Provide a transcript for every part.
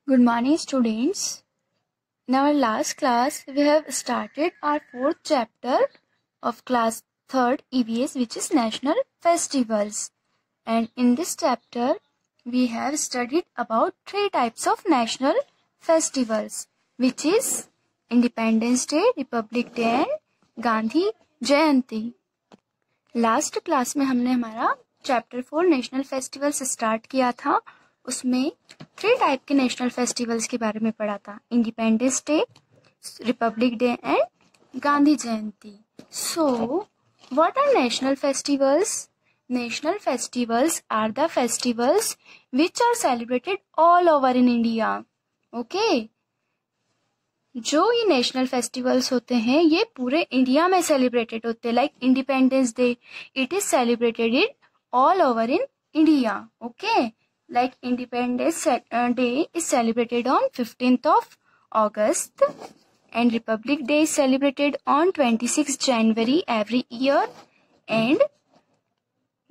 Good morning, students. In our last class, we have started our fourth chapter of class 3rd EVS, which is National Festivals. And in this chapter, we have studied about three types of national festivals, which is Independence Day, Republic Day and Gandhi Jayanti. Last class में हमने हमारा chapter 4 national festivals start किया था. उसमें 3 type के national festivals के बारे में पढ़ा था. Independence day, republic day and Gandhi Jayanti. So what are national festivals? National festivals are the festivals which are celebrated all over in India. Okay, जो ये नेशनल फेस्टिवल्स होते हैं ये पूरे इंडिया में सेलिब्रेटेड होते हैं. Like independence day, it is celebrated in all over in India. Okay, like independence day is celebrated on 15th of August and Republic Day is celebrated on 26th January every year, and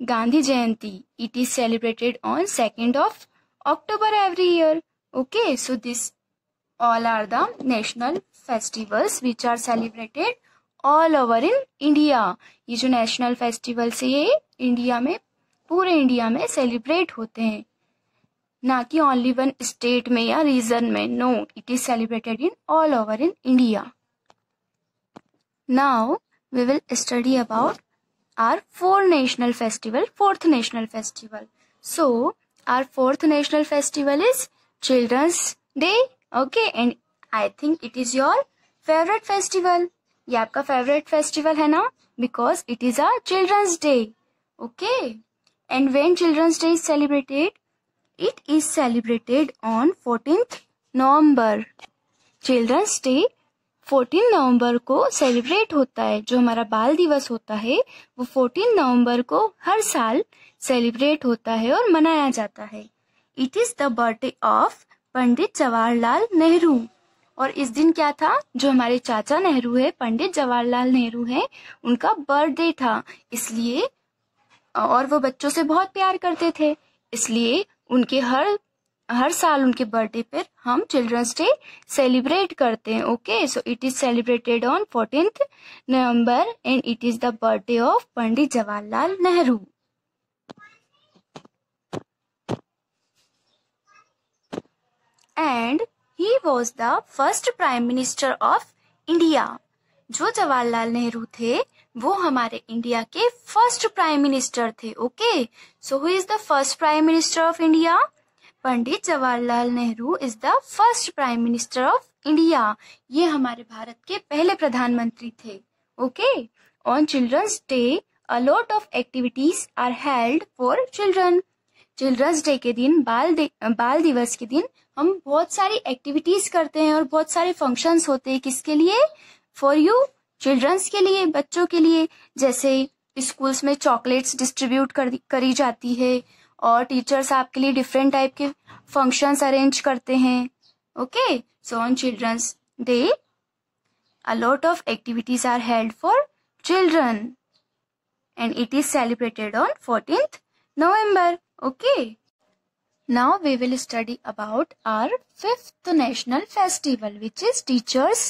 Gandhi Jayanti, it is celebrated on 2nd of October every year. Okay, so this all are the national festivals which are celebrated all over in India. ये जो national festivals है ये India में, पूरे India में celebrate होते हैं, ना कि ओनली वन स्टेट में या रीजन में. No, it is celebrated in all over in India. Now we will study about our fourth national festival. So our fourth national festival is Children's Day. Okay, and I think it is your favorite festival. ये आपका favorite festival है ना, because it is a Children's Day. Okay, and when Children's Day is celebrated, it is celebrated on 14th November. Children's Day 14 नवंबर को celebrate होता है. जो हमारा बाल दिवस होता है वो 14 नवंबर को हर साल सेलिब्रेट होता है और मनाया जाता है. It is the birthday of Pandit Jawaharlal Nehru. और इस दिन क्या था, जो हमारे चाचा नेहरू है, पंडित जवाहरलाल नेहरू है, उनका बर्थडे था. इसलिए, और वो बच्चों से बहुत प्यार करते थे, इसलिए उनके हर साल उनके बर्थडे पर हम चिल्ड्रंस डे सेलिब्रेट करते हैं. Okay, so it is celebrated on 14th November and it is the birthday of Pandit Jawaharlal Nehru. And he was the first prime minister of India. जो जवाहरलाल नेहरू थे वो हमारे इंडिया के फर्स्ट प्राइम मिनिस्टर थे. Okay, so who is the first prime minister of India? Pandit Jawaharlal Nehru is the first prime minister of India. ये हमारे भारत के पहले प्रधानमंत्री थे. Okay, on children's day a lot of activities are held for children. Children's day के दिन, बाल दिवस के दिन हम बहुत सारी एक्टिविटीज करते हैं और बहुत सारे फंक्शंस होते हैं. किसके लिए? फॉर यू, चिल्ड्रंस के लिए, बच्चों के लिए. जैसे स्कूल्स में चॉकलेट्स डिस्ट्रीब्यूट करी जाती है और टीचर्स आपके लिए डिफरेंट टाइप के फंक्शंस अरेंज करते हैं. Okay, so on children's day a lot of activities are held for children and it is celebrated on 14th November. Okay, now we will study about our fifth national festival, which is Teachers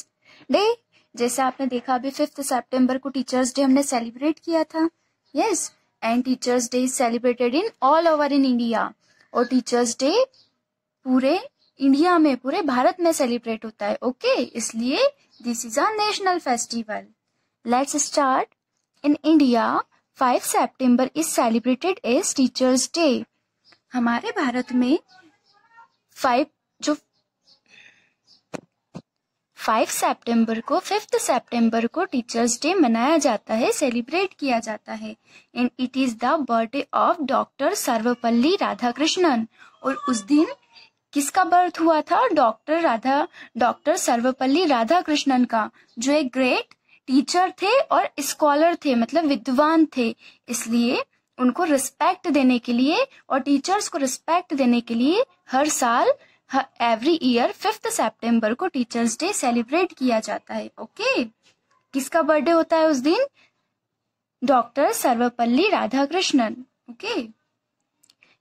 Day. जैसे आपने देखा अभी 5th September को teachers day हमने celebrate किया था. Yes, and teachers day is celebrated in all over in India. और teachers day पूरे इंडिया में, पूरे भारत में सेलिब्रेट होता है. ओके, इसलिए this is a national festival. Let's start. In India 5 September is celebrated as teachers day. हमारे भारत में 5 September को, 5th September को टीचर्स डे मनाया जाता है, सेलिब्रेट किया जाता है. And it is the birthday of doctor Sarvepalli Radhakrishnan. और उस दिन किसका बर्थ हुआ था? डॉक्टर सर्वपल्ली राधाकृष्णन का, जो एक ग्रेट टीचर थे और स्कॉलर थे, मतलब विद्वान थे. इसलिए उनको रिस्पेक्ट देने के लिए और टीचर्स को रिस्पेक्ट देने के लिए हर साल, एवरी ईयर 5th September को टीचर्स डे सेलिब्रेट किया जाता है. ओके, किसका बर्थडे होता है उस दिन? Doctor Sarvepalli Radhakrishnan. Okay,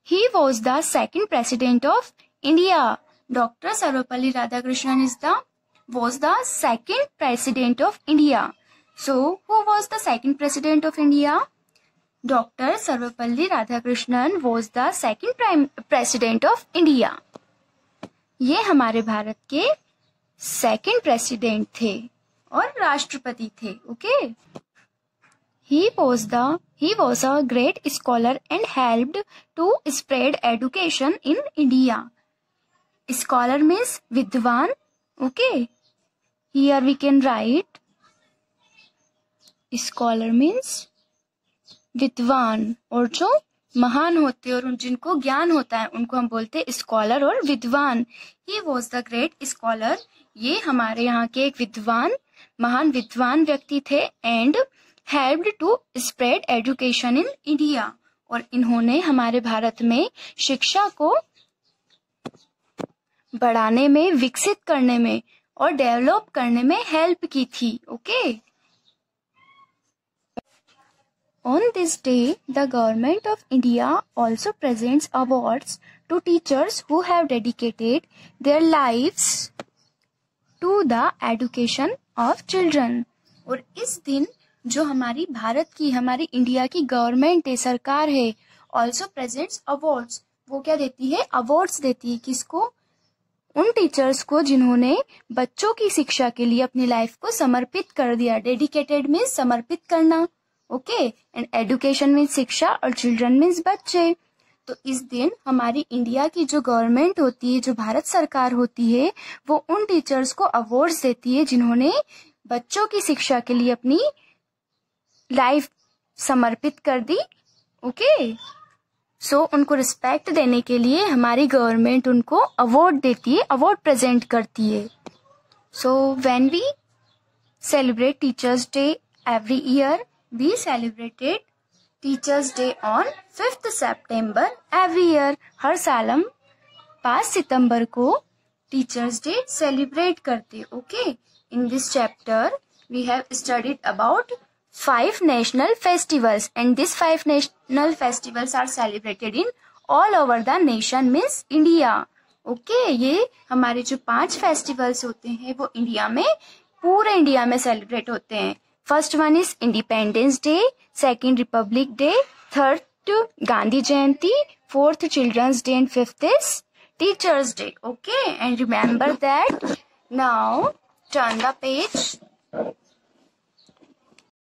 he was the second president of India. Dr. Sarvepalli Radhakrishnan was the second president of India. So, who was the second president of India? Dr. Sarvepalli Radhakrishnan was the second prime president of India. ये हमारे भारत के second president थे और राष्ट्रपति थे. Okay. He was a great scholar and helped to spread education in India. Scholar means विद्वान. Okay. Here we can write scholar means विद्वान, और जो महान होते हैं और जिनको ज्ञान होता है उनको हम बोलते हैं स्कॉलर और विद्वान. He was the great scholar. ये हमारे यहाँ के एक विद्वान, महान विद्वान व्यक्ति थे. And helped to spread education in India. और इन्होंने हमारे भारत में शिक्षा को बढ़ाने में, विकसित करने में और डेवलप करने में हेल्प की थी. Okay. On this day, the government of India also presents awards to teachers who have dedicated their lives to the education of children. और इस दिन जो हमारी भारत की, हमारी इंडिया की गवर्नमेंट है, सरकार है, also presents awards. वो क्या देती है? अवार्ड्स देती है. किसको? उन टीचर्स को जिन्होंने बच्चों की शिक्षा के लिए अपनी लाइफ को समर्पित कर दिया. डेडिकेटेड मीन्स समर्पित करना. ओके. एंड एजुकेशन मीन्स शिक्षा और चिल्ड्रन मीन्स बच्चे. तो इस दिन हमारी इंडिया की जो गवर्नमेंट होती है, जो भारत सरकार होती है, वो उन टीचर्स को अवार्ड्स देती है जिन्होंने बच्चों की शिक्षा के लिए अपनी लाइफ समर्पित कर दी. ओके. सो उनको रिस्पेक्ट देने के लिए हमारी गवर्नमेंट उनको अवार्ड देती है, अवार्ड प्रेजेंट करती है. So when we celebrate teachers day every year, we celebrated Teachers Day on 5th September every year. हर साल हम 5 सितंबर को Teachers Day celebrate करते. Okay. In this chapter we have studied about 5 national festivals, and these 5 national festivals are celebrated in all over the nation means India. Okay. ये हमारे जो 5 festivals होते हैं वो इंडिया में, पूरे इंडिया में सेलिब्रेट होते हैं. First one is Independence Day, second Republic Day, third Gandhi Jayanti, fourth Children's Day, and fifth is Teachers Day. Okay, and remember that. Now turn the page.